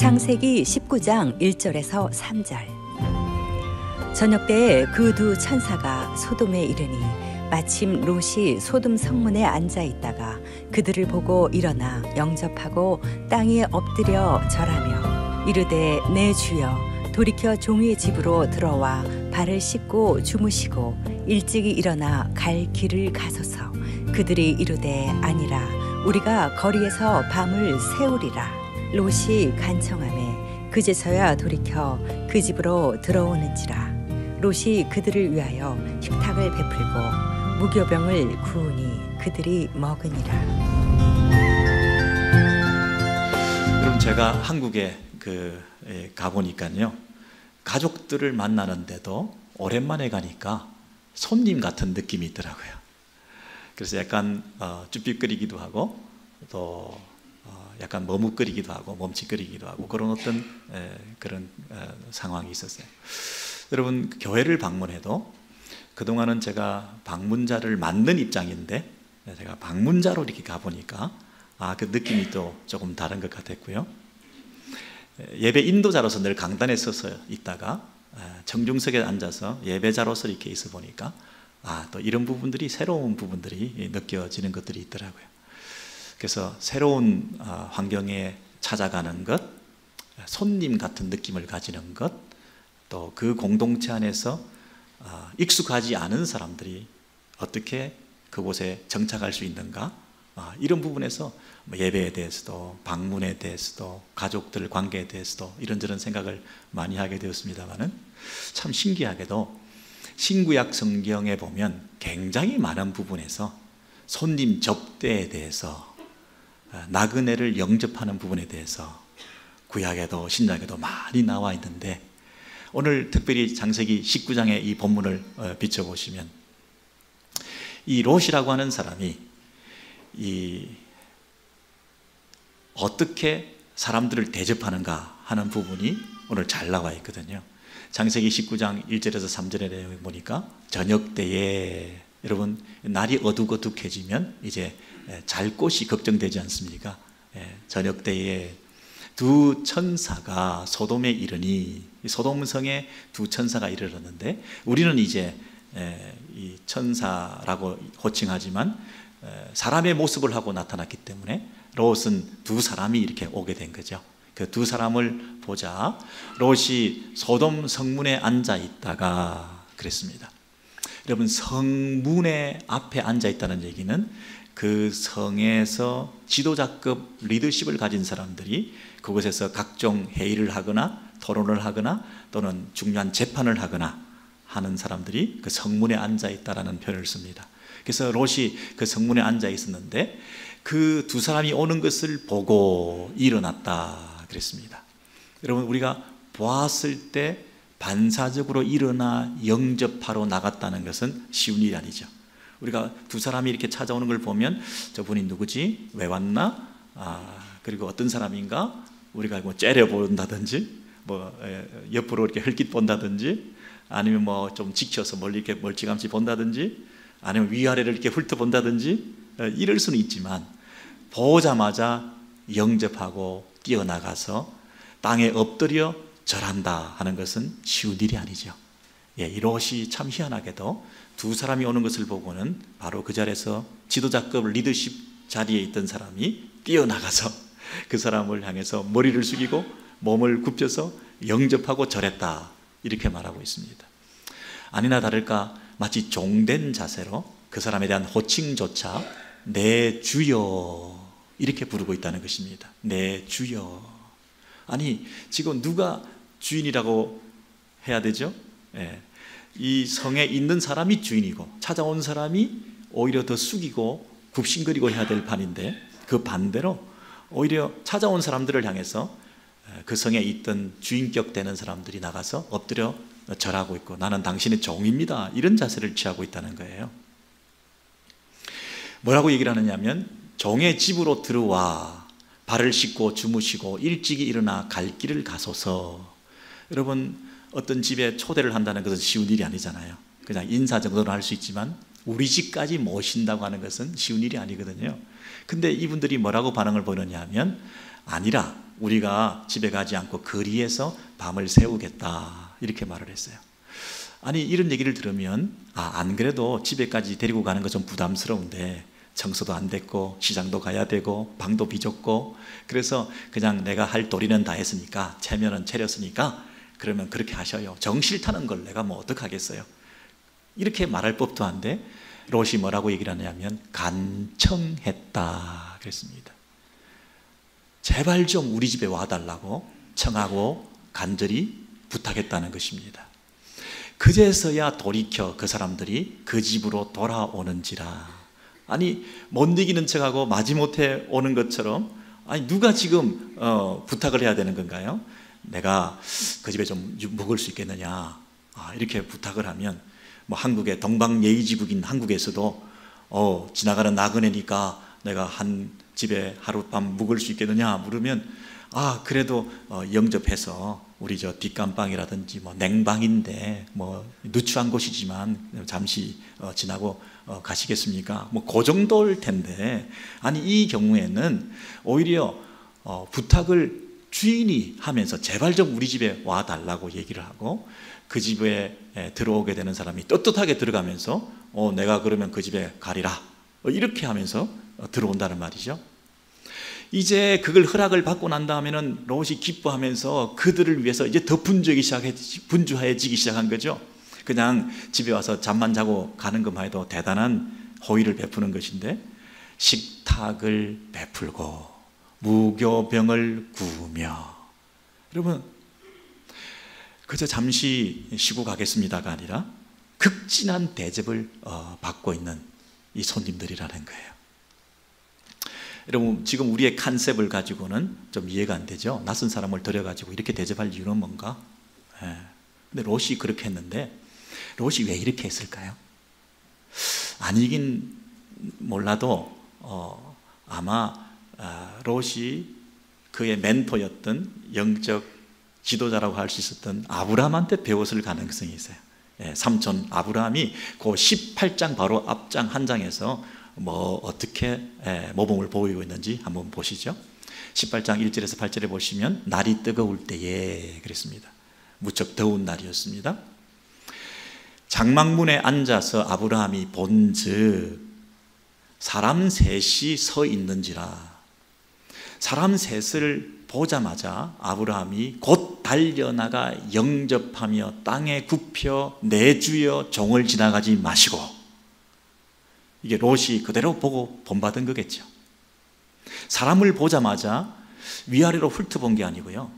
창세기 19장 1절에서 3절. 저녁 때에 그 두 천사가 소돔에 이르니 마침 롯이 소돔 성문에 앉아 있다가 그들을 보고 일어나 영접하고 땅에 엎드려 절하며 이르되 내 주여 돌이켜 종의 집으로 들어와 발을 씻고 주무시고 일찍이 일어나 갈 길을 가소서. 그들이 이르되 아니라 우리가 거리에서 밤을 새우리라. 롯이 간청하매 그제서야 돌이켜 그 집으로 들어오는지라. 롯이 그들을 위하여 식탁을 베풀고 무교병을 구우니 그들이 먹으니라. 여러분, 제가 한국에 가보니까요, 가족들을 만나는데도 오랜만에 가니까 손님 같은 느낌이 있더라고요. 그래서 약간 쭈삣거리기도 하고 또 약간 머뭇거리기도 하고 멈칫거리기도 하고 그런 어떤 그런 상황이 있었어요. 여러분, 교회를 방문해도 그동안은 제가 방문자를 맞는 입장인데 제가 방문자로 이렇게 가보니까 그 느낌이 또 조금 다른 것 같았고요. 예배 인도자로서 늘 강단에 서서 있다가 정중석에 앉아서 예배자로서 이렇게 있어 보니까 또 이런 부분들이, 새로운 부분들이 느껴지는 것들이 있더라고요. 그래서 새로운 환경에 찾아가는 것, 손님 같은 느낌을 가지는 것, 또 그 공동체 안에서 익숙하지 않은 사람들이 어떻게 그곳에 정착할 수 있는가, 이런 부분에서 예배에 대해서도 방문에 대해서도 가족들 관계에 대해서도 이런저런 생각을 많이 하게 되었습니다만은, 참 신기하게도 신구약 성경에 보면 굉장히 많은 부분에서 손님 접대에 대해서, 나그네를 영접하는 부분에 대해서 구약에도 신약에도 많이 나와 있는데, 오늘 특별히 창세기 19장의 이 본문을 비춰보시면 이 롯이라고 하는 사람이 어떻게 사람들을 대접하는가 하는 부분이 오늘 잘 나와 있거든요. 창세기 19장 1절에서 3절의 내용을 보니까 저녁 때에, 여러분, 날이 어둑어둑해지면 이제 잘 곳이 걱정되지 않습니까? 저녁 때에 두 천사가 소돔에 이르니, 소돔성에 두 천사가 이르렀는데, 우리는 이제 이 천사라고 호칭하지만 사람의 모습을 하고 나타났기 때문에 롯은 두 사람이 이렇게 오게 된 거죠. 그 두 사람을 보자 롯이 소돔 성문에 앉아 있다가 그랬습니다. 여러분, 성문에 앞에 앉아 있다는 얘기는 그 성에서 지도자급 리더십을 가진 사람들이 그곳에서 각종 회의를 하거나 토론을 하거나 또는 중요한 재판을 하거나 하는 사람들이 그 성문에 앉아 있다라는 표현을 씁니다. 그래서 롯이 그 성문에 앉아 있었는데 그 두 사람이 오는 것을 보고 일어났다 그랬습니다. 여러분, 우리가 보았을 때 반사적으로 일어나 영접하러 나갔다는 것은 쉬운 일이 아니죠. 우리가 두 사람이 이렇게 찾아오는 걸 보면 저분이 누구지? 왜 왔나? 그리고 어떤 사람인가? 우리가 뭐 째려본다든지, 옆으로 이렇게 흘낏 본다든지, 아니면 뭐 좀 지켜서 멀리 이렇게 멀찌감치 본다든지, 아니면 위아래를 이렇게 훑어본다든지, 이럴 수는 있지만 보자마자 영접하고 뛰어나가서 땅에 엎드려 절한다 하는 것은 쉬운 일이 아니죠. 이 롯이 참 희한하게도 두 사람이 오는 것을 보고는 바로 그 자리에서 지도자급 리더십 자리에 있던 사람이 뛰어나가서 그 사람을 향해서 머리를 숙이고 몸을 굽혀서 영접하고 절했다, 이렇게 말하고 있습니다. 아니나 다를까 마치 종된 자세로 그 사람에 대한 호칭조차 내 주여 이렇게 부르고 있다는 것입니다. 내 주여. 아니, 지금 누가 주인이라고 해야 되죠? 이 성에 있는 사람이 주인이고 찾아온 사람이 오히려 더 숙이고 굽신거리고 해야 될 판인데, 그 반대로 오히려 찾아온 사람들을 향해서 그 성에 있던 주인격 되는 사람들이 나가서 엎드려 절하고 있고, 나는 당신의 종입니다, 이런 자세를 취하고 있다는 거예요. 뭐라고 얘기를 하느냐면, 종의 집으로 들어와 발을 씻고 주무시고 일찍이 일어나 갈 길을 가소서. 여러분, 어떤 집에 초대를 한다는 것은 쉬운 일이 아니잖아요. 그냥 인사 정도는 할 수 있지만 우리 집까지 모신다고 하는 것은 쉬운 일이 아니거든요. 근데 이분들이 뭐라고 반응을 보이느냐 하면, 아니라 우리가 집에 가지 않고 거리에서 밤을 새우겠다 이렇게 말을 했어요. 아니 이런 얘기를 들으면 안 그래도 집에까지 데리고 가는 거 좀 부담스러운데 청소도 안 됐고 시장도 가야 되고 방도 비좁고 그래서 그냥 내가 할 도리는 다 했으니까 체면은 차렸으니까 그러면 그렇게 하셔요. 정 싫다는 걸 내가 뭐 어떡하겠어요. 이렇게 말할 법도 한데 롯이 뭐라고 얘기를 하냐면 간청했다 그랬습니다. 제발 좀 우리 집에 와달라고 청하고 간절히 부탁했다는 것입니다. 그제서야 돌이켜 그 사람들이 그 집으로 돌아오는지라. 아니 못 이기는 척하고 마지못해 오는 것처럼 아니 누가 지금 부탁을 해야 되는 건가요? 내가 그 집에 좀 묵을 수 있겠느냐 이렇게 부탁을 하면 뭐 한국의 동방예의지국인 한국에서도 지나가는 나그네니까 내가 한 집에 하룻밤 묵을 수 있겠느냐 물으면 그래도 영접해서 우리 저 뒷감방이라든지 뭐 냉방인데 뭐 누추한 곳이지만 잠시 지나고 가시겠습니까? 뭐 그 정도일 텐데 아니 이 경우에는 오히려 부탁을 주인이 하면서 제발 좀 우리 집에 와달라고 얘기를 하고 그 집에 들어오게 되는 사람이 떳떳하게 들어가면서 내가 그러면 그 집에 가리라 이렇게 하면서 들어온다는 말이죠. 이제 그걸 허락을 받고 난 다음에는 롯이 기뻐하면서 그들을 위해서 이제 더 분주해지기 시작한 거죠. 그냥 집에 와서 잠만 자고 가는 것만 해도 대단한 호의를 베푸는 것인데 식탁을 베풀고 무교병을 구우며 여러분 그저 잠시 쉬고 가겠습니다가 아니라 극진한 대접을 받고 있는 이 손님들이라는 거예요. 여러분 지금 우리의 컨셉을 가지고는 좀 이해가 안 되죠. 낯선 사람을 들여가지고 이렇게 대접할 이유는 뭔가? 근데 롯이 그렇게 했는데 롯이 왜 이렇게 했을까요? 아니긴 몰라도 아마 롯이 그의 멘토였던 영적 지도자라고 할 수 있었던 아브라함한테 배웠을 가능성이 있어요. 삼촌 아브라함이 그 18장 바로 앞장 한 장에서 뭐 어떻게 모범을 보이고 있는지 한번 보시죠. 18장 1절에서 8절에 보시면 날이 뜨거울 때에 그랬습니다. 무척 더운 날이었습니다. 장막문에 앉아서 아브라함이 본즉 사람 셋이 서 있는지라. 사람 셋을 보자마자 아브라함이 곧 달려나가 영접하며 땅에 굽혀 내주여 종을 지나가지 마시고. 이게 롯이 그대로 보고 본받은 거겠죠. 사람을 보자마자 위아래로 훑어본 게 아니고요.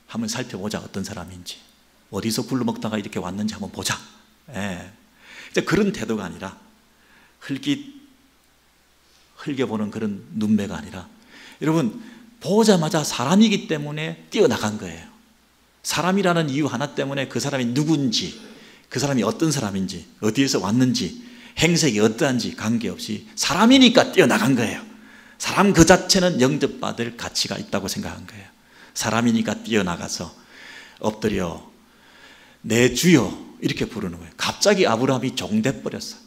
한번 살펴보자 어떤 사람인지. 어디서 굴러먹다가 이렇게 왔는지 한번 보자. 그런 태도가 아니라 흘겨보는 그런 눈매가 아니라 여러분 보자마자 사람이기 때문에 뛰어나간 거예요. 사람이라는 이유 하나 때문에 그 사람이 누군지 그 사람이 어떤 사람인지 어디에서 왔는지 행색이 어떠한지 관계없이 사람이니까 뛰어나간 거예요. 사람 그 자체는 영접받을 가치가 있다고 생각한 거예요. 사람이니까 뛰어나가서 엎드려 내 주여 이렇게 부르는 거예요. 갑자기 아브라함이 종돼 버렸어.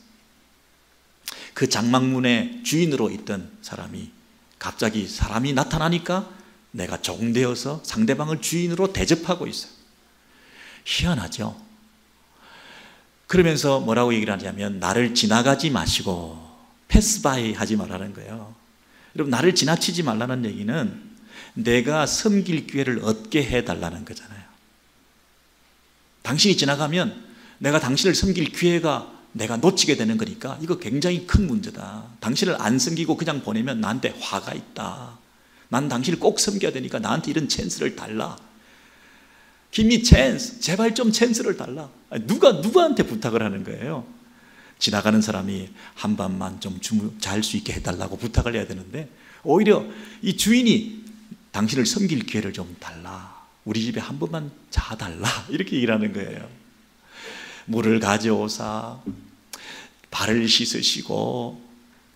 그 장막문의 주인으로 있던 사람이 갑자기 사람이 나타나니까 내가 종되어서 상대방을 주인으로 대접하고 있어요. 희한하죠. 그러면서 뭐라고 얘기를 하냐면 나를 지나가지 마시고 패스바이 하지 말라는 거예요. 여러분 나를 지나치지 말라는 얘기는 내가 섬길 기회를 얻게 해달라는 거잖아요. 당신이 지나가면 내가 당신을 섬길 기회가 내가 놓치게 되는 거니까 이거 굉장히 큰 문제다. 당신을 안 섬기고 그냥 보내면 나한테 화가 있다. 난 당신을 꼭 섬겨야 되니까 나한테 이런 찬스를 달라. Give me chance. 제발 좀 찬스를 달라. 누구한테 부탁을 하는 거예요? 지나가는 사람이 한 밤만 좀 잘 수 있게 해달라고 부탁을 해야 되는데 오히려 이 주인이 당신을 섬길 기회를 좀 달라. 우리 집에 한 번만 자달라. 이렇게 일하는 거예요. 물을 가져오사 발을 씻으시고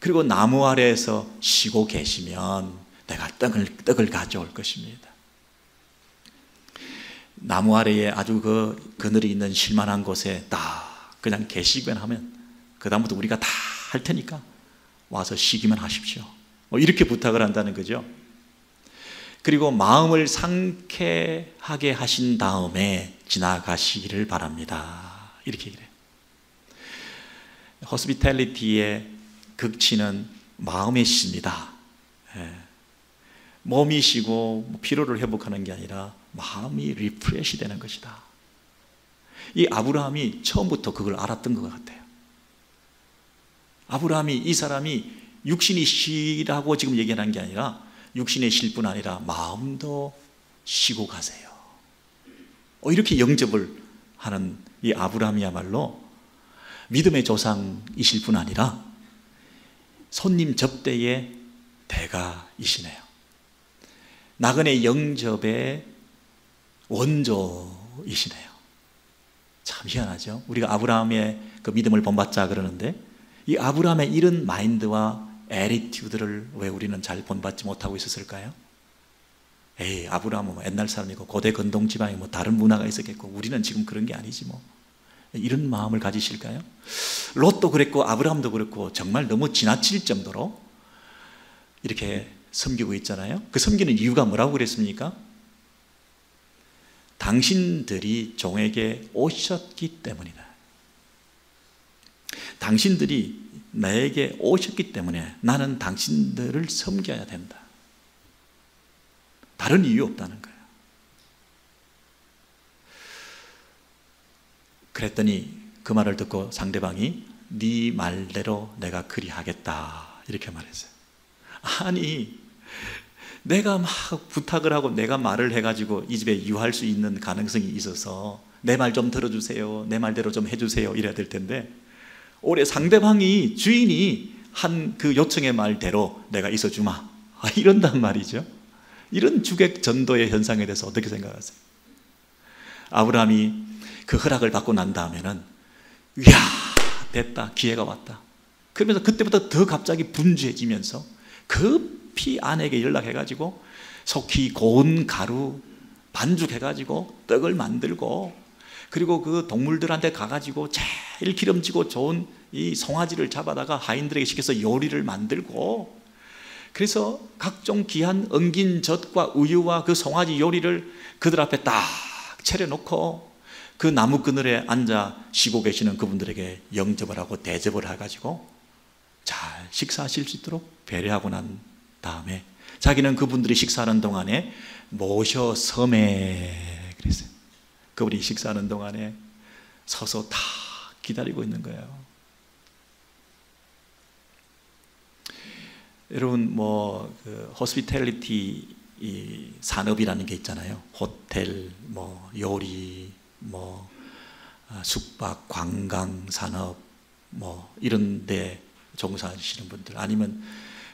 그리고 나무 아래에서 쉬고 계시면 내가 떡을 가져올 것입니다. 나무 아래에 아주 그 그늘이 있는 쉴만한 곳에 딱 그냥 계시기만 하면 그 다음부터 우리가 다 할 테니까 와서 쉬기만 하십시오. 이렇게 부탁을 한다는 거죠. 그리고 마음을 상쾌하게 하신 다음에 지나가시기를 바랍니다. 이렇게 얘기해요. 호스피탈리티의 극치는 마음의 시입니다. 몸이 쉬고 피로를 회복하는 게 아니라 마음이 리프레시 되는 것이다. 이 아브라함이 처음부터 그걸 알았던 것 같아요. 아브라함이, 이 사람이 육신이 쉬라고 지금 얘기하는 게 아니라 육신이 쉴 뿐 아니라 마음도 쉬고 가세요. 이렇게 영접을 하는 이 아브라함이야말로 믿음의 조상이실 뿐 아니라 손님 접대의 대가이시네요. 나그네 영접의 원조이시네요. 참 희한하죠. 우리가 아브라함의 그 믿음을 본받자 그러는데 이 아브라함의 이런 마인드와 애티튜드를 왜 우리는 잘 본받지 못하고 있었을까요? 에이, 아브라함은 뭐 옛날 사람이고 고대 건동 지방에 뭐 다른 문화가 있었겠고 우리는 지금 그런 게 아니지 뭐. 이런 마음을 가지실까요? 롯도 그랬고 아브라함도 그랬고 정말 너무 지나칠 정도로 이렇게 섬기고 있잖아요. 그 섬기는 이유가 뭐라고 그랬습니까? 당신들이 종에게 오셨기 때문이다. 당신들이 나에게 오셨기 때문에 나는 당신들을 섬겨야 된다. 다른 이유 없다는 거예요. 그랬더니 그 말을 듣고 상대방이 네 말대로 내가 그리하겠다 이렇게 말했어요. 아니, 내가 막 부탁을 하고 내가 말을 해가지고 이 집에 유할 수 있는 가능성이 있어서 내 말 좀 들어주세요, 내 말대로 좀 해주세요 이래야 될 텐데 올해 상대방이, 주인이 한 그 요청의 말대로 내가 있어주마 이런단 말이죠. 이런 주객 전도의 현상에 대해서 어떻게 생각하세요? 아브라함이 그 허락을 받고 난 다음에는 이야, 됐다, 기회가 왔다. 그러면서 그때부터 더 갑자기 분주해지면서 급히 아내에게 연락해가지고 속히 고운 가루 반죽해가지고 떡을 만들고, 그리고 그 동물들한테 가가지고 제일 기름지고 좋은 이 송아지를 잡아다가 하인들에게 시켜서 요리를 만들고, 그래서 각종 귀한 엉긴 젖과 우유와 그 송아지 요리를 그들 앞에 딱 차려놓고 그 나무 그늘에 앉아 쉬고 계시는 그분들에게 영접을 하고 대접을 해가지고 잘 식사하실 수 있도록 배려하고 난 다음에 자기는 그분들이 식사하는 동안에 모셔 섬에 그랬어요. 그분이 식사하는 동안에 서서 다 기다리고 있는 거예요. 여러분, 그 호스피탈리티 이 산업이라는 게 있잖아요. 호텔, 요리, 숙박, 관광 산업, 이런데 종사하시는 분들, 아니면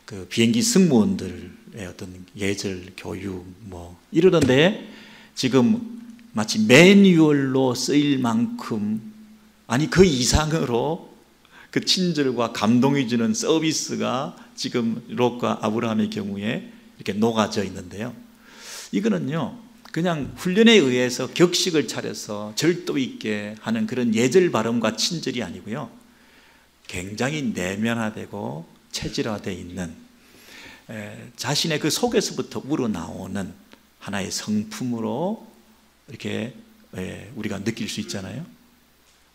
그 비행기 승무원들의 어떤 예절 교육, 이러는데 지금 마치 매뉴얼로 쓰일 만큼, 아니 그 이상으로 그 친절과 감동이 주는 서비스가 지금 롯과 아브라함의 경우에 이렇게 녹아져 있는데요. 이거는요, 그냥 훈련에 의해서 격식을 차려서 절도 있게 하는 그런 예절 발음과 친절이 아니고요, 굉장히 내면화되고 체질화되어 있는 자신의 그 속에서부터 우러나오는 하나의 성품으로 이렇게 우리가 느낄 수 있잖아요.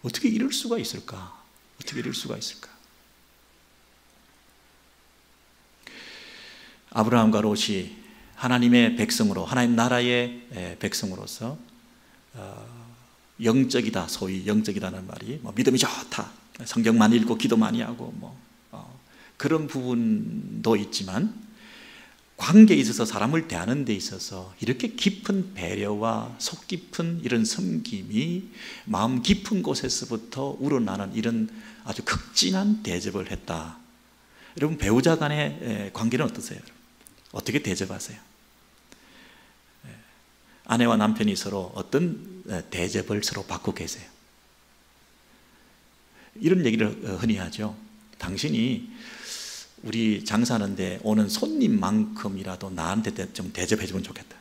어떻게 이럴 수가 있을까? 어떻게 이럴 수가 있을까? 아브라함과 롯이 하나님의 백성으로, 하나님 나라의 백성으로서 영적이다, 소위 영적이다는 말이 믿음이 좋다, 성경만 읽고 기도 많이 하고 그런 부분도 있지만, 관계에 있어서 사람을 대하는 데 있어서 이렇게 깊은 배려와 속 깊은 이런 섬김이 마음 깊은 곳에서부터 우러나는 이런 아주 극진한 대접을 했다. 여러분, 배우자 간의 관계는 어떠세요? 어떻게 대접하세요? 아내와 남편이 서로 어떤 대접을 서로 받고 계세요? 이런 얘기를 흔히 하죠. 당신이 우리 장사하는데 오는 손님만큼이라도 나한테 좀 대접해주면 좋겠다.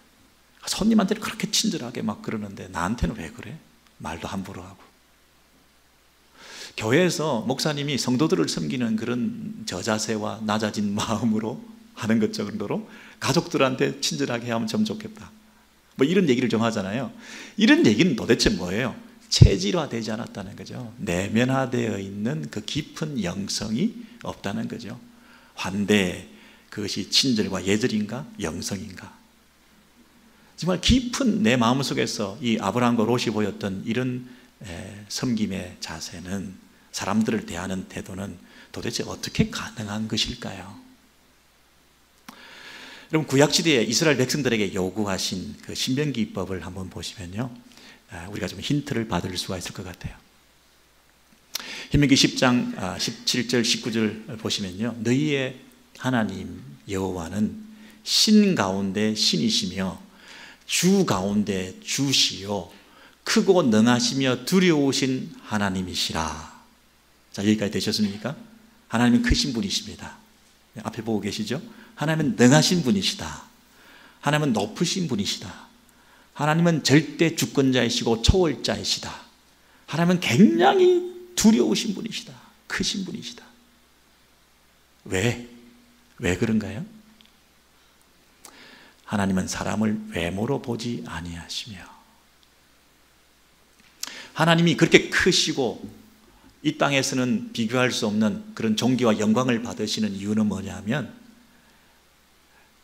손님한테는 그렇게 친절하게 막 그러는데 나한테는 왜 그래? 말도 함부로 하고. 교회에서 목사님이 성도들을 섬기는 그런 저자세와 낮아진 마음으로 하는 것 정도로 가족들한테 친절하게 하면 참 좋겠다. 뭐 이런 얘기를 좀 하잖아요. 이런 얘기는 도대체 뭐예요? 체질화되지 않았다는 거죠. 내면화되어 있는 그 깊은 영성이 없다는 거죠. 환대, 그것이 친절과 예절인가 영성인가? 정말 깊은 내 마음속에서 이 아브라함과 롯이 보였던 이런 섬김의 자세는, 사람들을 대하는 태도는 도대체 어떻게 가능한 것일까요? 여러분, 구약시대에 이스라엘 백성들에게 요구하신 그 신명기법을 한번 보시면요, 우리가 좀 힌트를 받을 수가 있을 것 같아요. 신명기 10장 17절 19절 보시면요, 너희의 하나님 여호와는 신 가운데 신이시며 주 가운데 주시요 크고 능하시며 두려우신 하나님이시라. 자, 여기까지 되셨습니까? 하나님은 크신 분이십니다. 앞에 보고 계시죠? 하나님은 능하신 분이시다. 하나님은 높으신 분이시다. 하나님은 절대 주권자이시고 초월자이시다. 하나님은 굉장히 두려우신 분이시다. 크신 분이시다. 왜 그런가요? 하나님은 사람을 외모로 보지 아니하시며, 하나님이 그렇게 크시고 이 땅에서는 비교할 수 없는 그런 존귀와 영광을 받으시는 이유는 뭐냐면,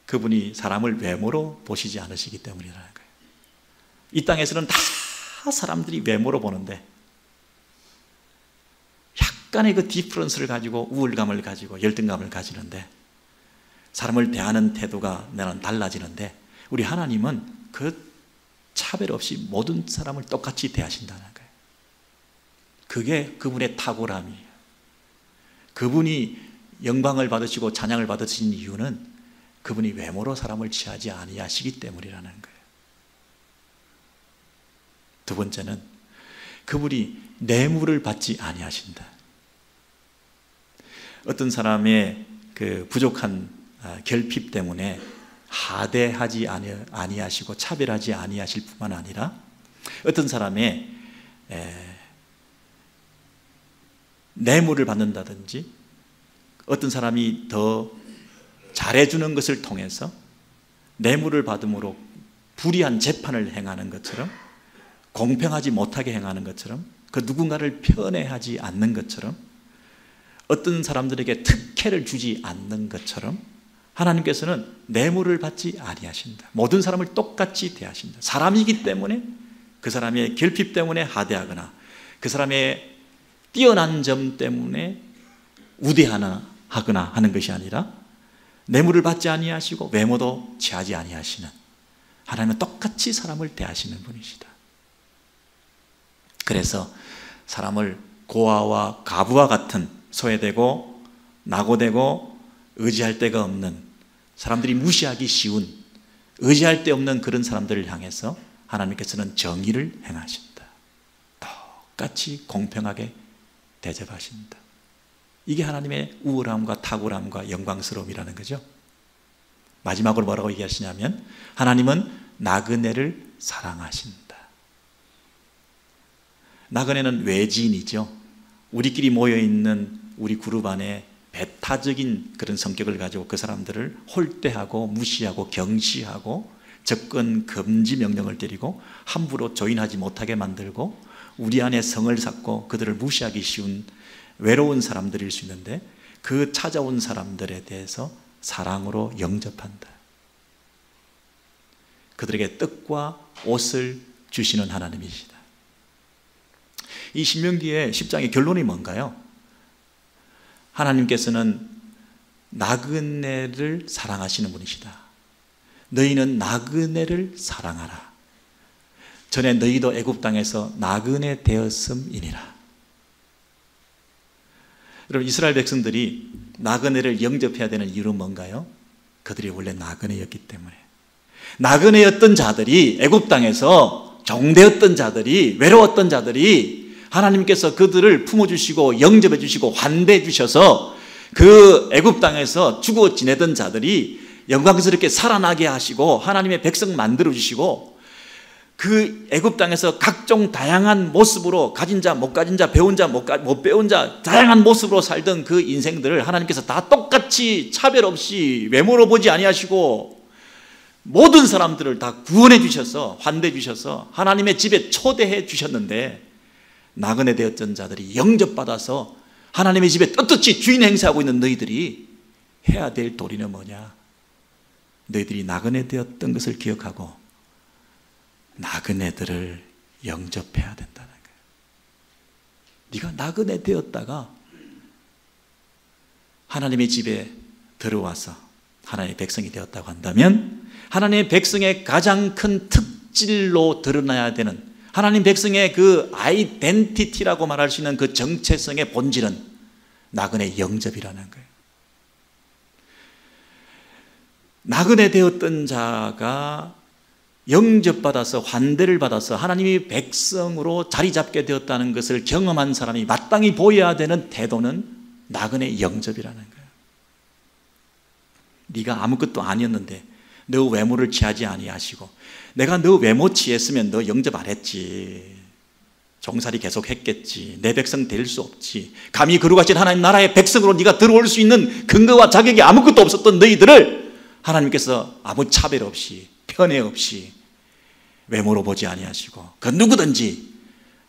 그분이 사람을 외모로 보시지 않으시기 때문이라는 거예요. 이 땅에서는 다 사람들이 외모로 보는데 약간의 그 디퍼런스를 가지고 우울감을 가지고 열등감을 가지는데, 사람을 대하는 태도가 나는 달라지는데, 우리 하나님은 그 차별 없이 모든 사람을 똑같이 대하신다는 거예요. 그게 그분의 탁월함이에요. 그분이 영광을 받으시고 찬양을 받으신 이유는 그분이 외모로 사람을 취하지 아니하시기 때문이라는 거예요. 두 번째는 그분이 뇌물을 받지 아니하신다. 어떤 그 부족한 결핍 때문에 하대하지 아니하시고 차별하지 아니하실 뿐만 아니라, 어떤 사람의 뇌물을 받는다든지, 어떤 사람이 더 잘해주는 것을 통해서 뇌물을 받음으로 불의한 재판을 행하는 것처럼, 공평하지 못하게 행하는 것처럼, 그 누군가를 편애하지 않는 것처럼, 어떤 사람들에게 특혜를 주지 않는 것처럼 하나님께서는 뇌물을 받지 아니하신다. 모든 사람을 똑같이 대하신다. 사람이기 때문에 그 사람의 결핍 때문에 하대하거나 그 사람의 뛰어난 점 때문에 우대하거나 하는 것이 아니라, 뇌물을 받지 아니하시고 외모도 취하지 아니하시는 하나님은 똑같이 사람을 대하시는 분이시다. 그래서 사람을 고아와 가부와 같은 소외되고 낙오되고 의지할 데가 없는, 사람들이 무시하기 쉬운, 의지할 데 없는 그런 사람들을 향해서 하나님께서는 정의를 행하신다. 똑같이 공평하게 대접하신다. 이게 하나님의 우월함과 탁월함과 영광스러움이라는 거죠. 마지막으로 뭐라고 얘기하시냐면, 하나님은 나그네를 사랑하신다. 나그네는 외지인이죠. 우리끼리 모여있는 우리 그룹 안에 배타적인 그런 성격을 가지고 그 사람들을 홀대하고 무시하고 경시하고 접근 금지 명령을 때리고 함부로 조인하지 못하게 만들고 우리 안에 성을 쌓고 그들을 무시하기 쉬운 외로운 사람들일 수 있는데, 그 찾아온 사람들에 대해서 사랑으로 영접한다. 그들에게 떡과 옷을 주시는 하나님이시다. 이 신명기의 10장의 결론이 뭔가요? 하나님께서는 나그네를 사랑하시는 분이시다. 너희는 나그네를 사랑하라. 전에 너희도 애굽 땅에서 나그네 되었음이니라. 여러분, 이스라엘 백성들이 나그네를 영접해야 되는 이유는 뭔가요? 그들이 원래 나그네였기 때문에. 나그네였던 자들이, 애굽 땅에서 종되었던 자들이, 외로웠던 자들이 하나님께서 그들을 품어주시고 영접해 주시고 환대해 주셔서 그 애굽 땅에서 죽어 지내던 자들이 영광스럽게 살아나게 하시고 하나님의 백성 만들어 주시고, 그 애굽 땅에서 각종 다양한 모습으로 가진 자, 못 가진 자, 배운 자, 못 배운 자, 다양한 모습으로 살던 그 인생들을 하나님께서 다 똑같이 차별 없이 외모로 보지 아니하시고 모든 사람들을 다 구원해 주셔서 환대해 주셔서 하나님의 집에 초대해 주셨는데, 나그네 되었던 자들이 영접받아서 하나님의 집에 떳떳이 주인 행세하고 있는 너희들이 해야 될 도리는 뭐냐? 너희들이 나그네 되었던 것을 기억하고 나그네들을 영접해야 된다는 거예요. 네가 나그네 되었다가 하나님의 집에 들어와서 하나님의 백성이 되었다고 한다면, 하나님의 백성의 가장 큰 특질로 드러나야 되는 하나님 백성의 그 아이덴티티라고 말할 수 있는 그 정체성의 본질은 나그네 영접이라는 거예요. 나그네 되었던 자가 영접받아서 환대를 받아서 하나님의 백성으로 자리 잡게 되었다는 것을 경험한 사람이 마땅히 보여야 되는 태도는 나그네 영접이라는 거예요. 네가 아무것도 아니었는데 너 외모를 취하지 아니하시고, 내가 너 외모 취했으면 너 영접 안 했지, 종살이 계속 했겠지, 내 백성 될 수 없지, 감히 거룩하신 하나님 나라의 백성으로 네가 들어올 수 있는 근거와 자격이 아무것도 없었던 너희들을 하나님께서 아무 차별 없이 편애 없이 외모로 보지 아니하시고 그 누구든지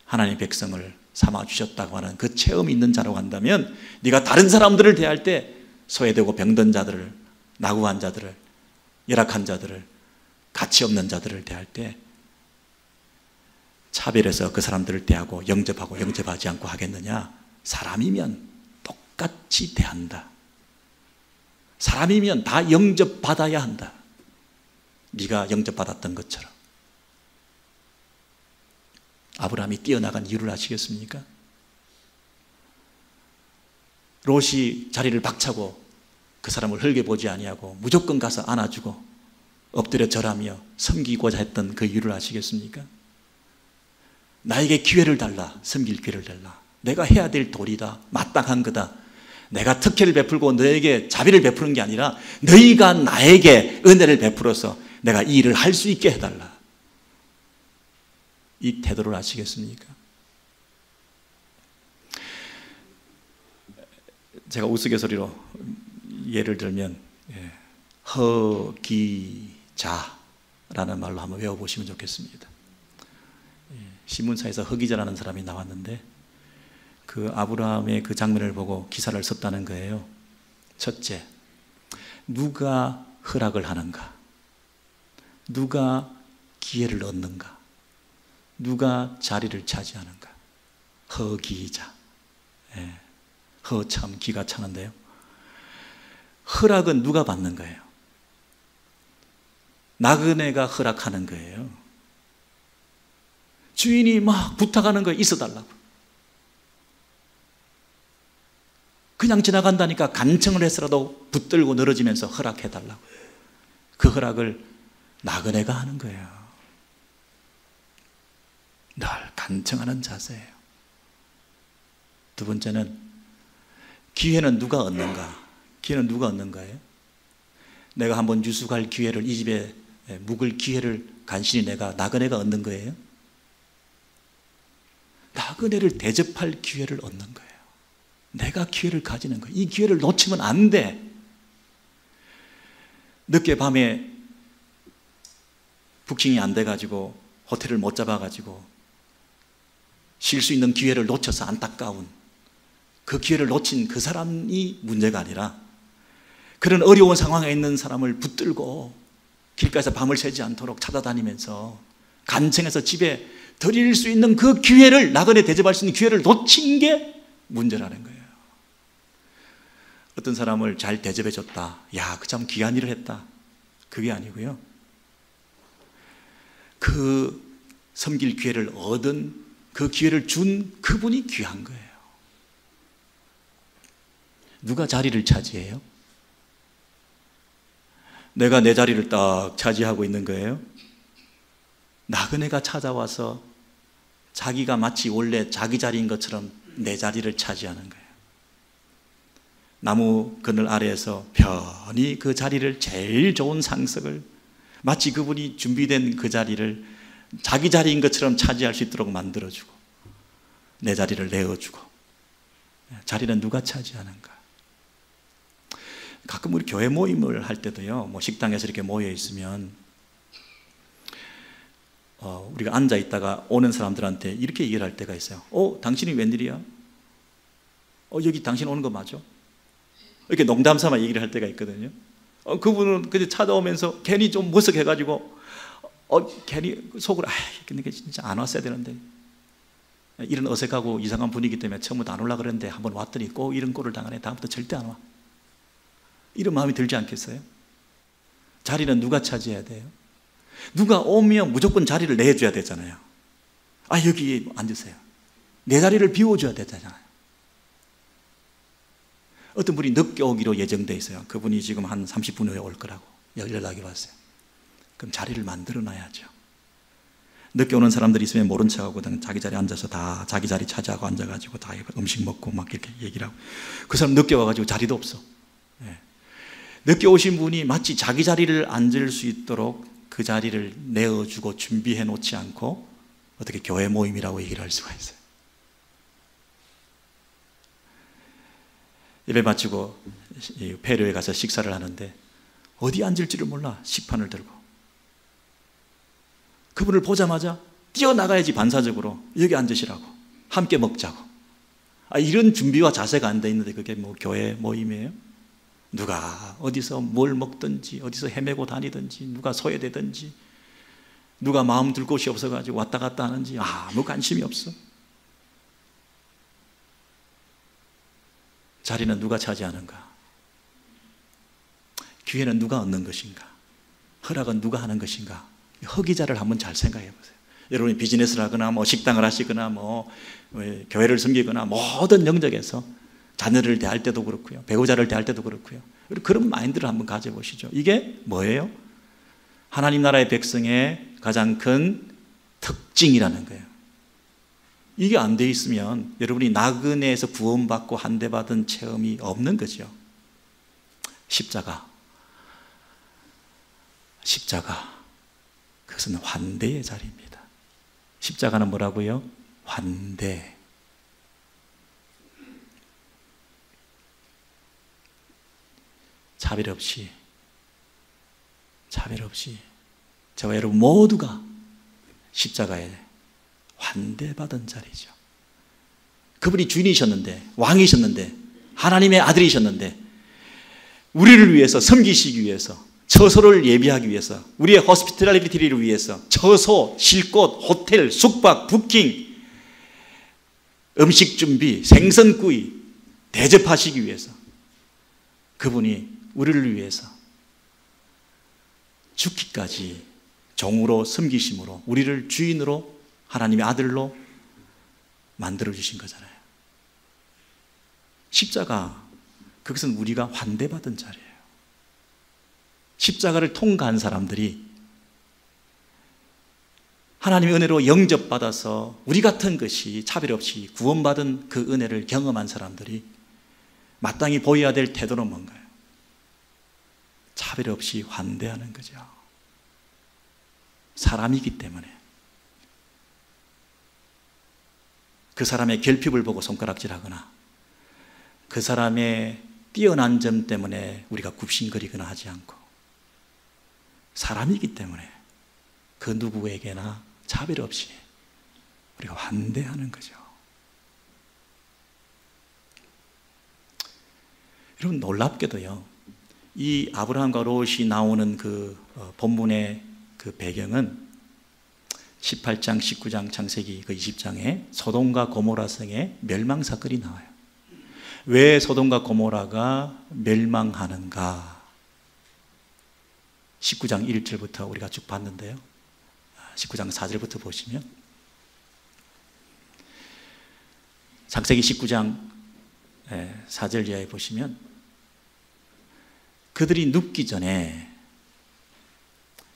하나님의 백성을 삼아주셨다고 하는 그 체험이 있는 자라고 한다면, 네가 다른 사람들을 대할 때 소외되고 병든 자들을, 낙후한 자들을, 열악한 자들을, 가치 없는 자들을 대할 때 차별해서 그 사람들을 대하고 영접하고 영접하지 않고 하겠느냐? 사람이면 똑같이 대한다. 사람이면 다 영접받아야 한다. 네가 영접받았던 것처럼. 아브라함이 뛰어나간 이유를 아시겠습니까? 롯이 자리를 박차고 그 사람을 흙에 보지 아니하고 무조건 가서 안아주고 엎드려 절하며 섬기고자 했던 그 이유를 아시겠습니까? 나에게 기회를 달라, 섬길 기회를 달라, 내가 해야 될 도리다, 마땅한 거다, 내가 특혜를 베풀고 너에게 자비를 베푸는 게 아니라 너희가 나에게 은혜를 베풀어서 내가 이 일을 할 수 있게 해달라, 이 태도를 아시겠습니까? 제가 우스갯소리로 예를 들면 허기자라는 말로 한번 외워보시면 좋겠습니다. 신문사에서 허기자라는 사람이 나왔는데 그 아브라함의 그 장면을 보고 기사를 썼다는 거예요. 첫째, 누가 허락을 하는가? 누가 기회를 얻는가? 누가 자리를 차지하는가? 허기자. 허참 기가 차는데요. 허락은 누가 받는 거예요? 나그네가 허락하는 거예요. 주인이 막 부탁하는 거예요. 있어달라고. 그냥 지나간다니까 간청을 해서라도 붙들고 늘어지면서 허락해달라고. 그 허락을 나그네가 하는 거예요. 늘 간청하는 자세예요. 두 번째는 기회는 누가 얻는가? 기회는 누가 얻는 거예요? 내가 한번 유숙할 기회를, 이 집에 묵을 기회를 간신히 내가 나그네가 얻는 거예요? 나그네를 대접할 기회를 얻는 거예요. 내가 기회를 가지는 거예요. 이 기회를 놓치면 안 돼. 늦게 밤에 부킹이 안 돼가지고 호텔을 못 잡아가지고 쉴 수 있는 기회를 놓쳐서 안타까운 그 기회를 놓친 그 사람이 문제가 아니라, 그런 어려운 상황에 있는 사람을 붙들고 길가에서 밤을 새지 않도록 찾아다니면서 간청해서 집에 드릴 수 있는 그 기회를, 나그네 대접할 수 있는 기회를 놓친 게 문제라는 거예요. 어떤 사람을 잘 대접해 줬다, 야, 그 참 귀한 일을 했다, 그게 아니고요, 그 섬길 기회를 얻은, 그 기회를 준 그분이 귀한 거예요. 누가 자리를 차지해요? 내가 내 자리를 딱 차지하고 있는 거예요? 나그네가 찾아와서 자기가 마치 원래 자기 자리인 것처럼 내 자리를 차지하는 거예요. 나무 그늘 아래에서 편히 그 자리를, 제일 좋은 상석을, 마치 그분이 준비된 그 자리를 자기 자리인 것처럼 차지할 수 있도록 만들어주고 내 자리를 내어주고 자리는 누가 차지하는가? 가끔 우리 교회 모임을 할 때도요, 뭐 식당에서 이렇게 모여 있으면 우리가 앉아 있다가 오는 사람들한테 이렇게 얘기를 할 때가 있어요. 당신이 웬일이야? 여기 당신 오는 거 맞아? 이렇게 농담 삼아 얘기를 할 때가 있거든요. 그분은 그냥 찾아오면서 괜히 좀 머쓱해가지고 괜히 속으로 근데 진짜 안 왔어야 되는데, 이런 어색하고 이상한 분위기 때문에 처음부터 안 오려고 그랬는데 한번 왔더니 꼭 이런 꼴을 당하네. 다음부터 절대 안 와. 이런 마음이 들지 않겠어요? 자리는 누가 차지해야 돼요? 누가 오면 무조건 자리를 내줘야 되잖아요. 여기 앉으세요. 내 자리를 비워줘야 되잖아요. 어떤 분이 늦게 오기로 예정돼 있어요. 그분이 지금 한 30분 후에 올 거라고 연락이 왔어요. 그럼 자리를 만들어 놔야죠. 늦게 오는 사람들이 있으면 모른 척하고 자기 자리에 앉아서 다 자기 자리 차지하고 앉아가지고 다 음식 먹고 막 이렇게 얘기를 하고, 그 사람 늦게 와가지고 자리도 없어. 늦게 오신 분이 마치 자기 자리를 앉을 수 있도록 그 자리를 내어주고 준비해 놓지 않고 어떻게 교회 모임이라고 얘기를 할 수가 있어요? 예배 마치고 폐료에 가서 식사를 하는데 어디 앉을지를 몰라. 식판을 들고 그분을 보자마자 뛰어나가야지. 반사적으로 여기 앉으시라고, 함께 먹자고. 이런 준비와 자세가 안 돼 있는데 그게 뭐 교회 모임이에요? 누가 어디서 뭘 먹든지, 어디서 헤매고 다니든지, 누가 소외되든지, 누가 마음 둘 곳이 없어가지고 왔다 갔다 하는지 아무 관심이 없어. 자리는 누가 차지하는가? 기회는 누가 얻는 것인가? 허락은 누가 하는 것인가? 허기자를 한번 잘 생각해 보세요. 여러분이 비즈니스를 하거나 뭐 식당을 하시거나 뭐 교회를 섬기거나 모든 영역에서 자녀를 대할 때도 그렇고요, 배우자를 대할 때도 그렇고요, 그런 마인드를 한번 가져보시죠. 이게 뭐예요? 하나님 나라의 백성의 가장 큰 특징이라는 거예요. 이게 안 돼 있으면 여러분이 나그네에서 구원받고 한대받은 체험이 없는 거죠. 십자가, 그것은 환대의 자리입니다. 십자가는 뭐라고요? 환대. 차별 없이 저와 여러분 모두가 십자가에 환대받은 자리죠. 그분이 주인이셨는데, 왕이셨는데, 하나님의 아들이셨는데, 우리를 위해서 섬기시기 위해서, 처소를 예비하기 위해서, 우리의 호스피탈리티를 위해서 처소, 쉴 곳, 호텔, 숙박, 부킹, 음식 준비, 생선구이 대접하시기 위해서 그분이 우리를 위해서 죽기까지 종으로 섬기심으로 우리를 주인으로, 하나님의 아들로 만들어주신 거잖아요. 십자가, 그것은 우리가 환대받은 자리예요. 십자가를 통과한 사람들이 하나님의 은혜로 영접받아서 우리 같은 것이 차별 없이 구원받은 그 은혜를 경험한 사람들이 마땅히 보여야 될 태도는 뭔가요? 차별 없이 환대하는 거죠. 사람이기 때문에. 그 사람의 결핍을 보고 손가락질하거나 그 사람의 뛰어난 점 때문에 우리가 굽신거리거나 하지 않고, 사람이기 때문에 그 누구에게나 차별 없이 우리가 환대하는 거죠. 여러분, 놀랍게도요, 이 아브라함과 롯이 나오는 그 본문의 그 배경은 18장, 19장, 창세기 그 20장에 소돔과 고모라 성의 멸망 사건이 나와요. 왜 소돔과 고모라가 멸망하는가? 19장 1절부터 우리가 쭉 봤는데요, 19장 4절부터 보시면, 창세기 19장 4절 이하에 보시면, 그들이 눕기 전에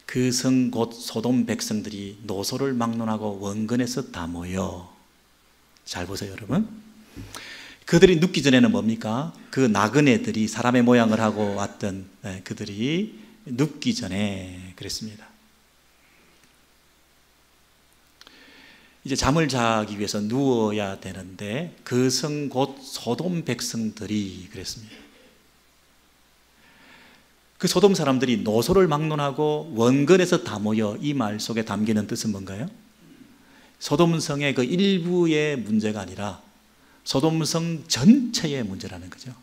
그 성 곧 소돔 백성들이 노소를 막론하고 원근에서 다 모여, 잘 보세요 여러분, 그들이 눕기 전에는 뭡니까? 그 나그네들이 사람의 모양을 하고 왔던 그들이 눕기 전에 그랬습니다. 이제 잠을 자기 위해서 누워야 되는데 그 성 곧 소돔 백성들이 그랬습니다. 그 소돔 사람들이 노소를 막론하고 원근에서 다 모여, 이 말 속에 담기는 뜻은 뭔가요? 소돔성의 그 일부의 문제가 아니라 소돔성 전체의 문제라는 거죠.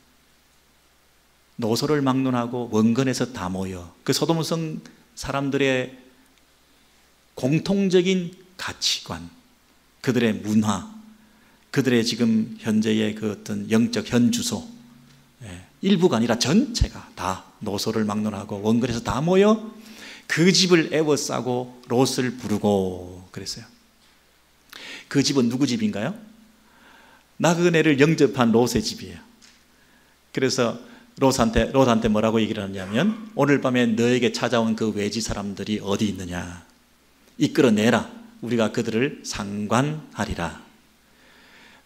노소를 막론하고 원근에서 다 모여, 그 소돔성 사람들의 공통적인 가치관, 그들의 문화, 그들의 지금 현재의 그 어떤 영적 현주소, 일부가 아니라 전체가 다 노소를 막론하고 원근에서 다 모여 그 집을 에워싸고 롯을 부르고 그랬어요. 그 집은 누구 집인가요? 나그네를 영접한 롯의 집이에요. 그래서 롯한테 뭐라고 얘기를 하냐면, 오늘 밤에 너에게 찾아온 그 외지 사람들이 어디 있느냐, 이끌어내라, 우리가 그들을 상관하리라.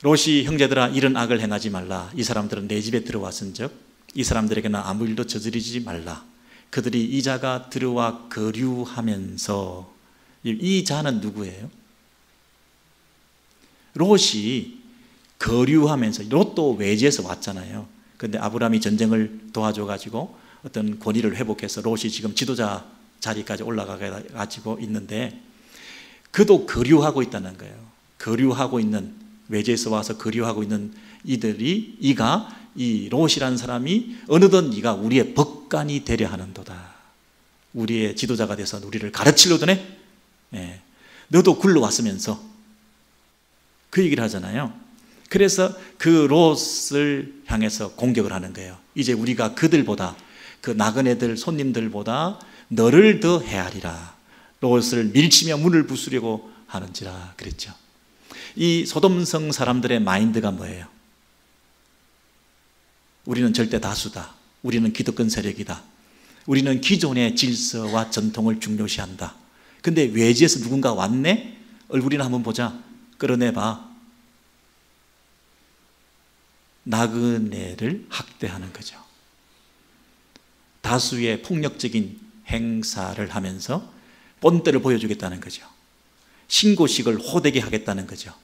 롯이 형제들아, 이런 악을 행하지 말라. 이 사람들은 내 집에 들어왔은즉 이 사람들에게는 아무 일도 저지르지 말라. 그들이 이 자가 들어와 거류하면서, 이 자는 누구예요? 롯이 거류하면서, 롯도 외지에서 왔잖아요. 그런데 아브라함이 전쟁을 도와줘가지고 어떤 권위를 회복해서 롯이 지금 지도자 자리까지 올라가가지고 있는데, 그도 거류하고 있다는 거예요. 거류하고 있는, 외지에서 와서 거류하고 있는 이 롯이라는 사람이 어느덧 네가 우리의 법관이 되려 하는도다. 우리의 지도자가 돼서 우리를 가르치려더네. 너도 굴러왔으면서, 그 얘기를 하잖아요. 그래서 그 롯을 향해서 공격을 하는 거예요. 이제 우리가 그들보다, 그 나그네들 손님들보다 너를 더 헤아리라. 롯을 밀치며 문을 부수려고 하는지라 그랬죠. 이 소돔성 사람들의 마인드가 뭐예요? 우리는 절대 다수다. 우리는 기득권 세력이다. 우리는 기존의 질서와 전통을 중요시한다. 근데 외지에서 누군가 왔네? 얼굴이나 한번 보자. 끌어내봐. 나그네를 학대하는 거죠. 다수의 폭력적인 행사를 하면서 본때를 보여주겠다는 거죠. 신고식을 호되게 하겠다는 거죠.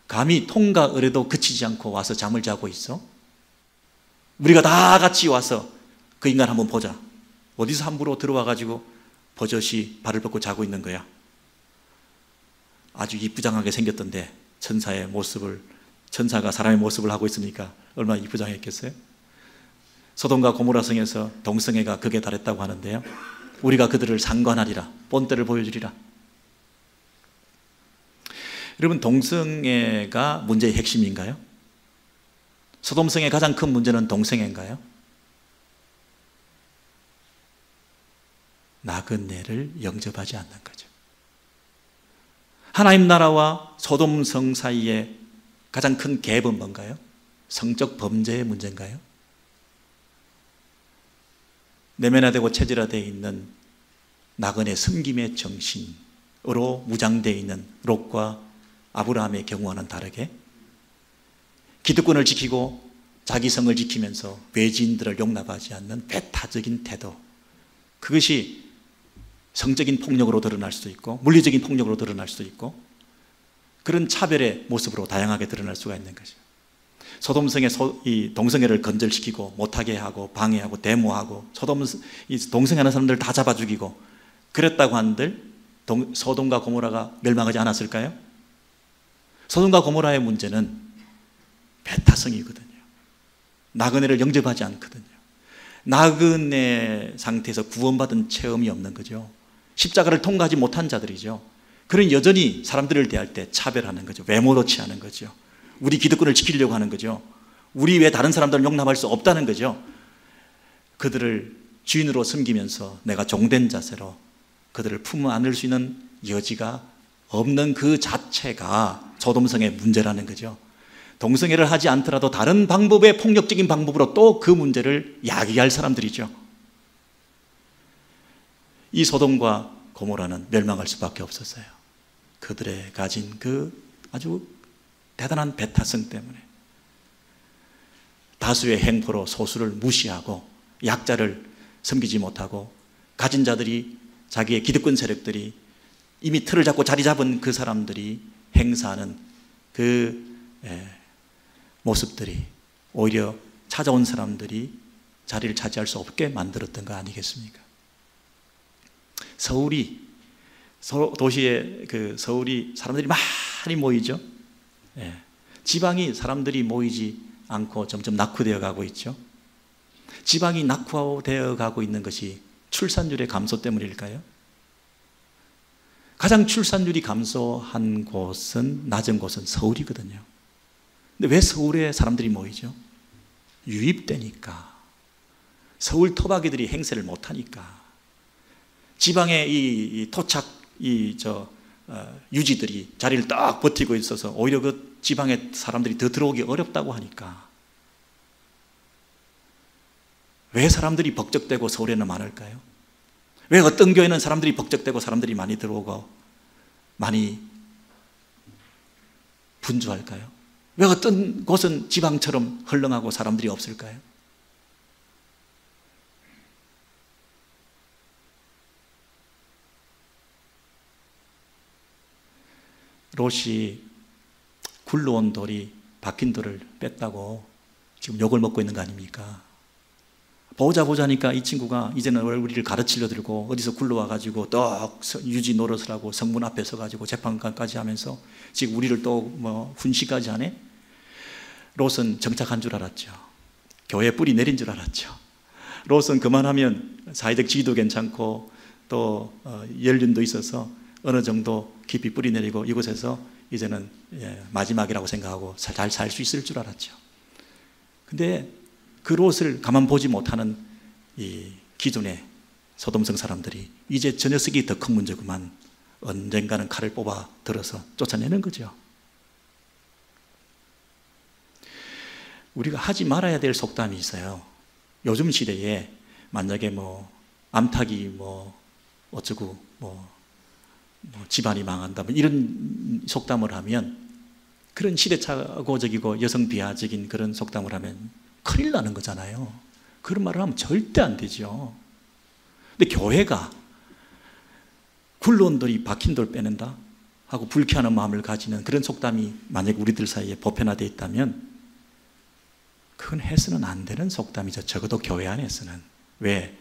감히 통과 의뢰도 그치지 않고 와서 잠을 자고 있어? 우리가 다 같이 와서 그 인간 한번 보자. 어디서 함부로 들어와가지고 버젓이 발을 뻗고 자고 있는 거야. 아주 이쁘장하게 생겼던데 천사가 사람의 모습을 하고 있으니까 얼마나 이쁘장했겠어요? 소돔과 고모라 성에서 동성애가 극에 달했다고 하는데요, 우리가 그들을 상관하리라, 본때를 보여주리라. 여러분, 동성애가 문제의 핵심인가요? 소돔성의 가장 큰 문제는 동성애인가요? 나그네를 영접하지 않는 거죠. 하나님 나라와 소돔성 사이에 가장 큰 갭은 뭔가요? 성적 범죄의 문제인가요? 내면화되고 체질화되어 있는 나그네 섬김의 정신으로 무장되어 있는 롯과 아브라함의 경우와는 다르게 기득권을 지키고 자기 성을 지키면서 외지인들을 용납하지 않는 배타적인 태도, 그것이 성적인 폭력으로 드러날 수도 있고 물리적인 폭력으로 드러날 수도 있고 그런 차별의 모습으로 다양하게 드러날 수가 있는 거죠. 소돔성의 이 동성애를 건절시키고 못하게 하고 방해하고 데모하고 동성애하는 사람들 다 잡아 죽이고 그랬다고 한들 소돔과 고모라가 멸망하지 않았을까요? 소돔과 고모라의 문제는 배타성이거든요. 나그네를 영접하지 않거든요. 나그네 상태에서 구원받은 체험이 없는 거죠. 십자가를 통과하지 못한 자들이죠. 그런 여전히 사람들을 대할 때 차별하는 거죠. 외모로 취하는 거죠. 우리 기득권을 지키려고 하는 거죠. 우리 외 다른 사람들을 용납할 수 없다는 거죠. 그들을 주인으로 섬기면서 내가 종된 자세로 그들을 품어 안을 수 있는 여지가 없는 그 자체가 소돔성의 문제라는 거죠. 동성애를 하지 않더라도 다른 방법의 폭력적인 방법으로 또 그 문제를 야기할 사람들이죠. 이 소돔과 고모라는 멸망할 수밖에 없었어요. 그들의 가진 그 아주 대단한 배타성 때문에 다수의 행포로 소수를 무시하고 약자를 섬기지 못하고 가진 자들이, 자기의 기득권 세력들이, 이미 틀을 잡고 자리 잡은 그 사람들이 행사하는 그 모습들이 오히려 찾아온 사람들이 자리를 차지할 수 없게 만들었던 거 아니겠습니까? 도시에 서울이 사람들이 많이 모이죠. 지방이 사람들이 모이지 않고 점점 낙후되어 가고 있죠. 지방이 낙후되어 가고 있는 것이 출산율의 감소 때문일까요? 가장 출산율이 감소한 곳은, 낮은 곳은 서울이거든요. 근데 왜 서울에 사람들이 모이죠? 유입되니까. 서울 토박이들이 행세를 못하니까. 지방의 이 토착 유지들이 자리를 딱 버티고 있어서 오히려 그 지방의 사람들이 더 들어오기 어렵다고 하니까. 왜 사람들이 벅적대고 서울에는 많을까요? 왜 어떤 교회는 사람들이 벅적대고 사람들이 많이 들어오고 많이 분주할까요? 왜 어떤 곳은 지방처럼 헐렁하고 사람들이 없을까요? 롯이 굴러온 돌이 박힌 돌을 뺐다고 지금 욕을 먹고 있는 거 아닙니까? 보자니까 이 친구가 이제는 우리를 가르치려 들고 어디서 굴러와가지고 또 유지 노릇을 하고 성문 앞에 서가지고 재판관까지 하면서 지금 우리를 또 훈시까지 하네? 롯은 정착한 줄 알았죠. 교회 뿌리 내린 줄 알았죠. 롯은 그만하면 사회적 지위도 괜찮고 또 연륜도 있어서 어느 정도 깊이 뿌리 내리고 이곳에서 이제는 마지막이라고 생각하고 잘 살 수 있을 줄 알았죠. 근데 그 롯을 가만 보지 못하는 이 기존의 소돔성 사람들이 이제 저 녀석이 더 큰 문제구만. 언젠가는 칼을 뽑아 들어서 쫓아내는 거죠. 우리가 하지 말아야 될 속담이 있어요. 요즘 시대에 만약에 암탉이 어쩌고 집안이 망한다 이런 속담을 하면, 그런 시대착오적이고 여성 비하적인 그런 속담을 하면 큰일 나는 거잖아요. 그런 말을 하면 절대 안 되죠. 근데 교회가 굴러온 돌이 박힌 돌 빼낸다 하고 불쾌하는 마음을 가지는 그런 속담이 만약 우리들 사이에 보편화되어 있다면 그건 해서는 안 되는 속담이죠. 적어도 교회 안에서는. 왜?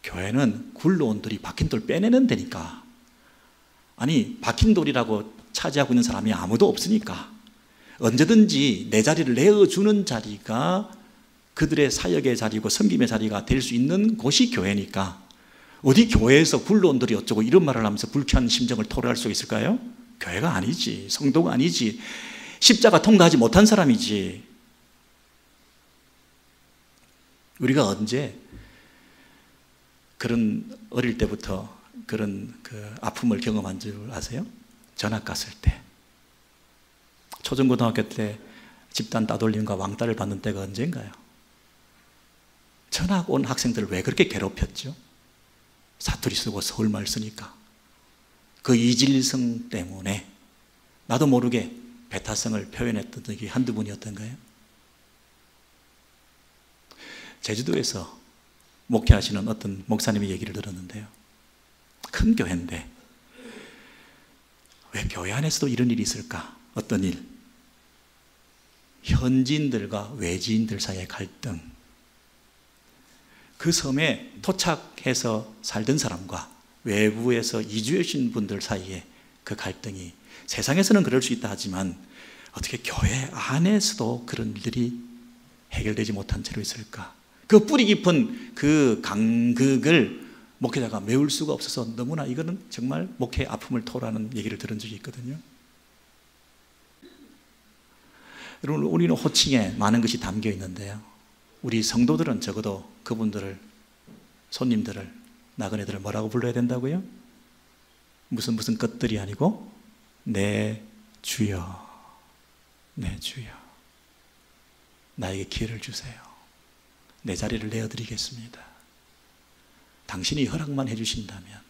교회는 굴러온 돌이 박힌 돌 빼내는 데니까. 아니, 박힌 돌이라고 차지하고 있는 사람이 아무도 없으니까 언제든지 내 자리를 내어주는 자리가 그들의 사역의 자리고 섬김의 자리가 될 수 있는 곳이 교회니까, 어디 교회에서 굴러온 돌이 어쩌고 이런 말을 하면서 불쾌한 심정을 토로할 수 있을까요? 교회가 아니지, 성도가 아니지, 십자가 통과하지 못한 사람이지. 우리가 언제 그런 어릴 때부터 그런 아픔을 경험한 줄 아세요? 전학 갔을 때, 초중고등학교 때 집단 따돌림과 왕따를 받는 때가 언젠가요? 전학 온 학생들을 왜 그렇게 괴롭혔죠? 사투리 쓰고 서울말 쓰니까. 그 이질성 때문에 나도 모르게 배타성을 표현했던 적이 한두 번이었던가요? 제주도에서 목회하시는 어떤 목사님의 얘기를 들었는데요. 큰 교회인데 왜 교회 안에서도 이런 일이 있을까? 어떤 일? 현지인들과 외지인들 사이의 갈등. 그 섬에 토착해서 살던 사람과 외부에서 이주해 오신 분들 사이에 그 갈등이, 세상에서는 그럴 수 있다 하지만 어떻게 교회 안에서도 그런 일들이 해결되지 못한 채로 있을까? 그 뿌리 깊은 그 간극을 목회자가 메울 수가 없어서 너무나 이거는 정말 목회의 아픔을 토로하는 얘기를 들은 적이 있거든요. 여러분, 우리는 호칭에 많은 것이 담겨 있는데요, 우리 성도들은 적어도 그분들을, 손님들을, 나그네들을 뭐라고 불러야 된다고요? 무슨 것들이 아니고 내 주여, 내 주여, 나에게 기회를 주세요. 내 자리를 내어드리겠습니다. 당신이 허락만 해주신다면.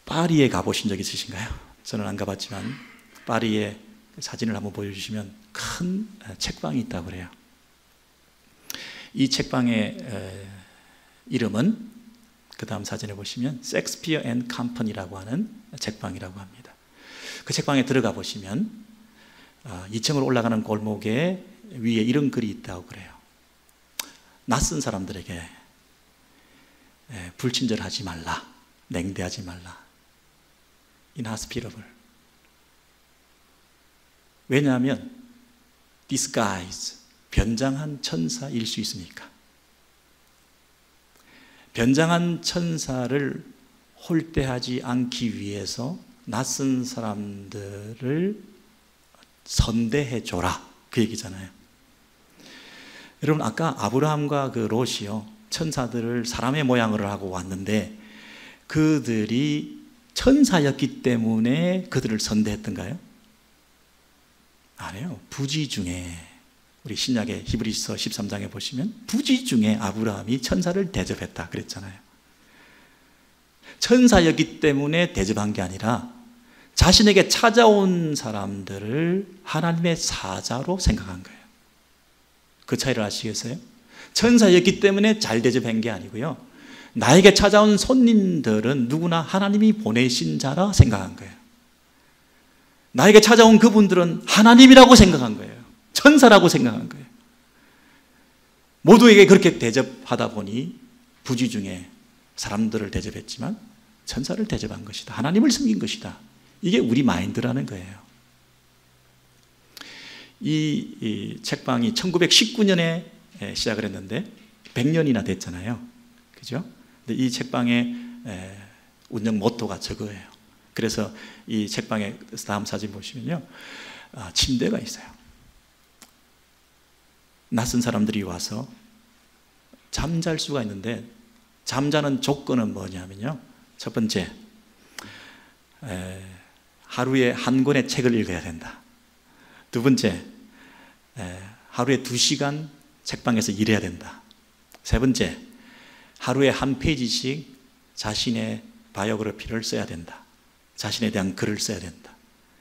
파리에 가보신 적 있으신가요? 저는 안 가봤지만 파리의 사진을 한번 보여주시면 큰 책방이 있다고 그래요. 이 책방의 이름은 그 다음 사진에 보시면 섹스피어 앤 컴퍼니라고 하는 책방이라고 합니다. 그 책방에 들어가 보시면 2층으로 올라가는 골목에 위에 이런 글이 있다고 그래요. 낯선 사람들에게 불친절하지 말라, 냉대하지 말라. inhospitable. 왜냐하면 disguise, 변장한 천사일 수 있으니까. 변장한 천사를 홀대하지 않기 위해서 낯선 사람들을 선대해 줘라, 그 얘기잖아요. 여러분, 아까 아브라함과 그 롯이요, 천사들을 사람의 모양을 하고 왔는데 그들이 천사였기 때문에 그들을 선대했던가요? 아니에요. 부지 중에, 우리 신약의 히브리서 13장에 보시면 부지 중에 아브라함이 천사를 대접했다 그랬잖아요. 천사였기 때문에 대접한 게 아니라 자신에게 찾아온 사람들을 하나님의 사자로 생각한 거예요. 그 차이를 아시겠어요? 천사였기 때문에 잘 대접한 게 아니고요, 나에게 찾아온 손님들은 누구나 하나님이 보내신 자라 생각한 거예요. 나에게 찾아온 그분들은 하나님이라고 생각한 거예요. 천사라고 생각한 거예요. 모두에게 그렇게 대접하다 보니 부지 중에 사람들을 대접했지만 천사를 대접한 것이다. 하나님을 섬긴 것이다. 이게 우리 마인드라는 거예요. 이 책방이 1919년에 시작을 했는데 100년이나 됐잖아요. 그죠? 근데 이 책방의 운영 모토가 저거예요. 그래서 이 책방의 다음 사진 보시면요, 침대가 있어요. 낯선 사람들이 와서 잠잘 수가 있는데, 잠자는 조건은 뭐냐면요, 첫 번째, 하루에 한 권의 책을 읽어야 된다. 두 번째, 하루에 2시간 책방에서 일해야 된다. 세 번째, 하루에 한 페이지씩 자신의 바이오그래피를 써야 된다. 자신에 대한 글을 써야 된다.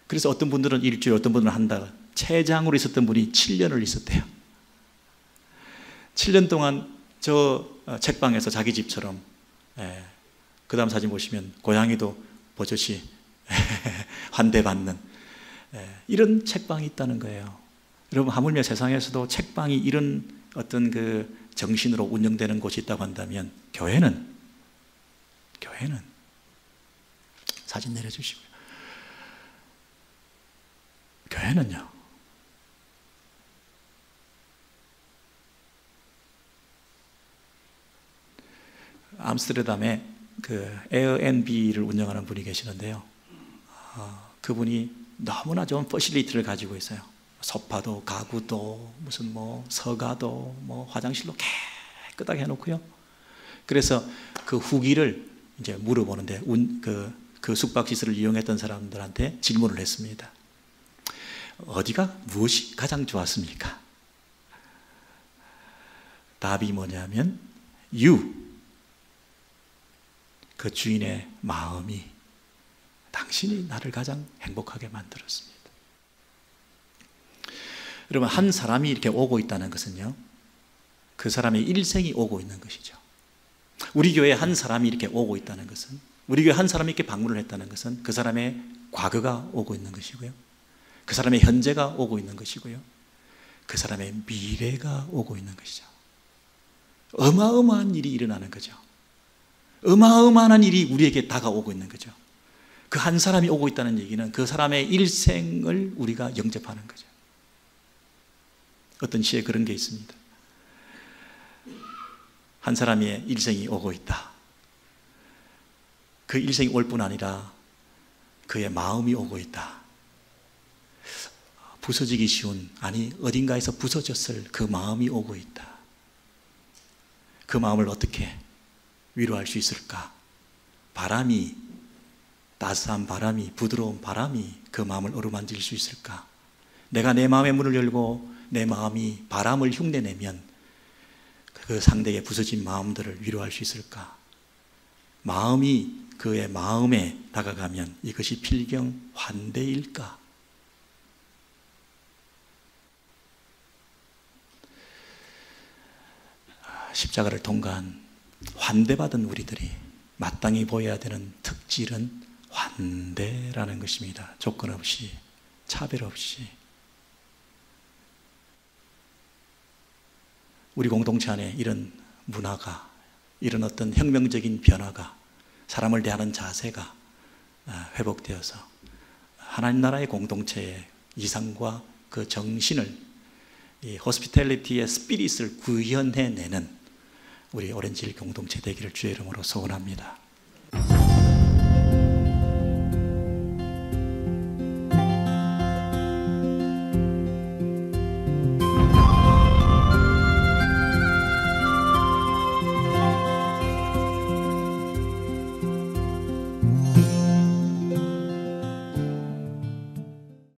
그래서 어떤 분들은 일주일, 어떤 분들은 한 달, 채장으로 있었던 분이 7년을 있었대요. 7년 동안 저 책방에서 자기 집처럼, 그 다음 사진 보시면 고양이도 버젓이 환대받는 이런 책방이 있다는 거예요. 여러분, 하물며 세상에서도 책방이 이런 어떤 그 정신으로 운영되는 곳이 있다고 한다면 교회는 사진 내려주시고요. 교회는요, 암스테르담에 그 에어앤비를 운영하는 분이 계시는데요, 그분이 너무나 좋은 퍼실리티를 가지고 있어요. 소파도 가구도 무슨 뭐 서가도 뭐 화장실도 깨끗하게 해놓고요. 그래서 그 후기를 이제 물어보는데 그 숙박시설을 이용했던 사람들한테 질문을 했습니다. 어디가 무엇이 가장 좋았습니까? 답이 뭐냐면 그 주인의 마음이, 당신이 나를 가장 행복하게 만들었습니다. 여러분, 한 사람이 이렇게 오고 있다는 것은요, 그 사람의 일생이 오고 있는 것이죠. 우리 교회에 한 사람이 이렇게 오고 있다는 것은, 우리 교회 한 사람이 이렇게 방문을 했다는 것은 그 사람의 과거가 오고 있는 것이고요, 그 사람의 현재가 오고 있는 것이고요, 그 사람의 미래가 오고 있는 것이죠. 어마어마한 일이 일어나는 거죠. 어마어마한 일이 우리에게 다가오고 있는 거죠. 그 한 사람이 오고 있다는 얘기는 그 사람의 일생을 우리가 영접하는 거죠. 어떤 시에 그런 게 있습니다. 한 사람의 일생이 오고 있다. 그 일생이 올 뿐 아니라 그의 마음이 오고 있다. 부서지기 쉬운, 아니 어딘가에서 부서졌을 그 마음이 오고 있다. 그 마음을 어떻게 위로할 수 있을까? 바람이, 따스한 바람이, 부드러운 바람이 그 마음을 어루만질 수 있을까? 내가 내 마음의 문을 열고 내 마음이 바람을 흉내내면 그 상대의 부서진 마음들을 위로할 수 있을까? 마음이 그의 마음에 다가가면 이것이 필경 환대일까? 십자가를 통과한 환대받은 우리들이 마땅히 보여야 되는 특질은 환대라는 것입니다. 조건 없이, 차별 없이. 우리 공동체 안에 이런 문화가, 이런 어떤 혁명적인 변화가, 사람을 대하는 자세가 회복되어서 하나님 나라의 공동체의 이상과 그 정신을, 이 호스피탈리티의 스피릿을 구현해내는 우리 오렌지힐 공동체 되기를 주의 이름으로 소원합니다.